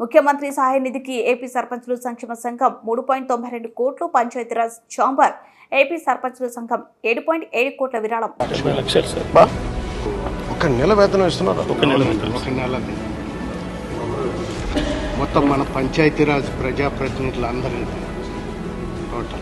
ముఖ్యమంత్రి సహాయ నిధికి ఏపీ సర్పంచుల సంక్షేమ సంఘం 3.92 కోట్లు, పంచాయతీరాజ్ ఛాంబర్ ఏపీ సర్పంచుల సంఘం 7.7 కోట్ల విరాళం. ఒక నెల వేతనం ఇస్తున్నారు. ఒక నెల మొత్తం మన పంచాయతీరాజ్ ప్రజాప్రతినిధులందరినీ టోటల్.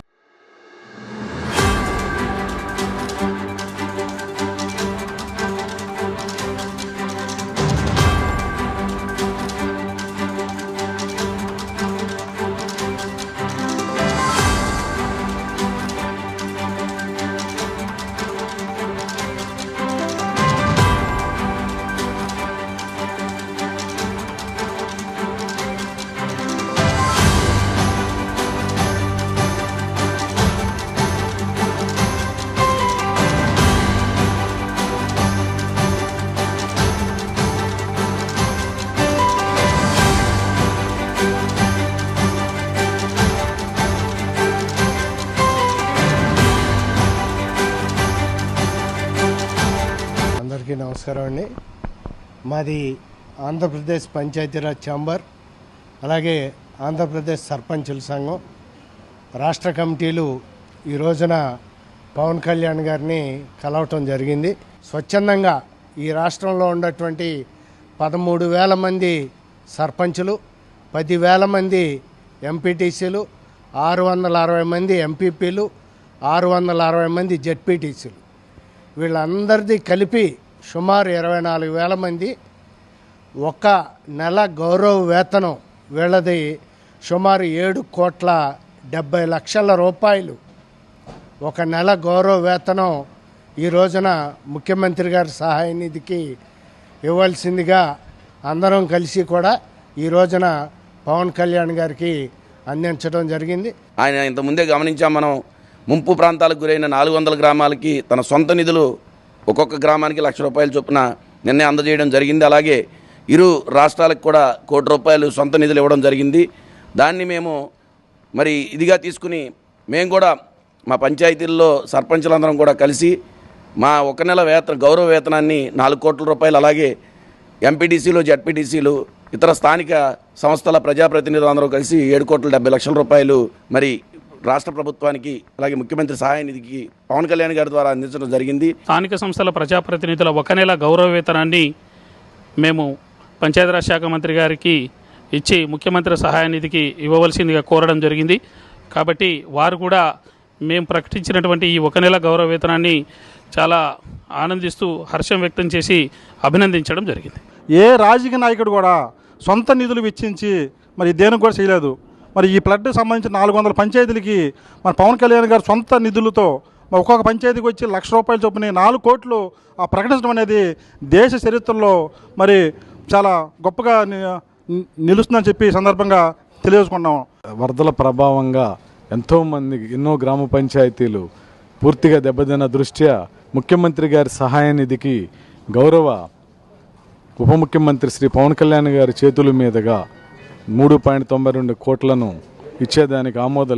అందరికీ నమస్కారం అండి. మాది ఆంధ్రప్రదేశ్ పంచాయతీరాజ్ ఛాంబర్, అలాగే ఆంధ్రప్రదేశ్ సర్పంచుల సంఘం రాష్ట్ర కమిటీలు ఈ రోజున పవన్ కళ్యాణ్ గారిని కలవటం జరిగింది. స్వచ్ఛందంగా ఈ రాష్ట్రంలో ఉన్నటువంటి 13,000 మంది సర్పంచులు, 10,000 మంది ఎంపీటీసీలు, 660 మంది ఎంపీపీలు, 660 మంది జెడ్పీటీసీలు, వీళ్ళందరిది కలిపి సుమారు 24,000 మంది. ఒక నెల గౌరవ వేతనం వీళ్ళది సుమారు 7,70,00,000 రూపాయలు. ఒక నెల గౌరవ వేతనం ఈ రోజున ముఖ్యమంత్రి గారి సహాయ నిధికి ఇవ్వాల్సిందిగా అందరం కలిసి కూడా ఈ రోజున పవన్ కళ్యాణ్ గారికి అందించడం జరిగింది. ఆయన ఇంతకుముందే గమనించాం, మనం ముంపు ప్రాంతాలకు గురైన 400 గ్రామాలకి తన సొంత నిధులు ఒక్కొక్క గ్రామానికి ₹1,00,000 చొప్పున నిన్నే అందజేయడం జరిగింది. అలాగే ఇరు రాష్ట్రాలకు కూడా ₹1,00,00,000 సొంత నిధులు ఇవ్వడం జరిగింది. దాన్ని మేము మరి ఇదిగా తీసుకుని మేము కూడా మా పంచాయతీల్లో సర్పంచులందరం కూడా కలిసి మా ఒక నెల గౌరవ వేతనాన్ని ₹4 కోట్ల, అలాగే ఎంపీటీసీలు, జెడ్పీటీసీలు, ఇతర స్థానిక సంస్థల ప్రజాప్రతినిధులు అందరూ కలిసి ₹7,70,00,000 మరి రాష్ట్ర ప్రభుత్వానికి అలాగే ముఖ్యమంత్రి సహాయ నిధికి పవన్ కళ్యాణ్ గారి ద్వారా అందించడం జరిగింది. స్థానిక సంస్థల ప్రజాప్రతినిధుల ఒక నెల గౌరవ వేతనాన్ని మేము పంచాయతీరాజ్ శాఖ మంత్రి గారికి ఇచ్చి ముఖ్యమంత్రి సహాయ నిధికి ఇవ్వవలసిందిగా కోరడం జరిగింది. కాబట్టి వారు కూడా మేము ప్రకటించినటువంటి ఈ ఒక నెల గౌరవ వేతనాన్ని చాలా ఆనందిస్తూ హర్షం వ్యక్తం చేసి అభినందించడం జరిగింది. ఏ రాజకీయ నాయకుడు కూడా సొంత నిధులు వెచ్చించి మరి దేనికి కూడా చేయలేదు. మరి ఈ ఫ్లడ్ సంబంధించిన 400 పంచాయతీలకి మన పవన్ కళ్యాణ్ గారు సొంత నిధులతో ఒక్కొక్క పంచాయతీకి వచ్చి ₹1,00,000 చొప్పున 4 కోట్లు ప్రకటించడం అనేది దేశ చరిత్రలో మరి చాలా గొప్పగా నిలుస్తుందని చెప్పి సందర్భంగా తెలియజేసుకున్నాం. వరదల ప్రభావంగా ఎంతోమంది ఎన్నో గ్రామ పంచాయతీలు పూర్తిగా దెబ్బతిన్న దృష్ట్యా ముఖ్యమంత్రి గారి సహాయ నిధికి గౌరవ ఉప ముఖ్యమంత్రి శ్రీ పవన్ కళ్యాణ్ గారి చేతుల మీదుగా 3.92 కోట్లను ఇచ్చేదానికి ఆమోదం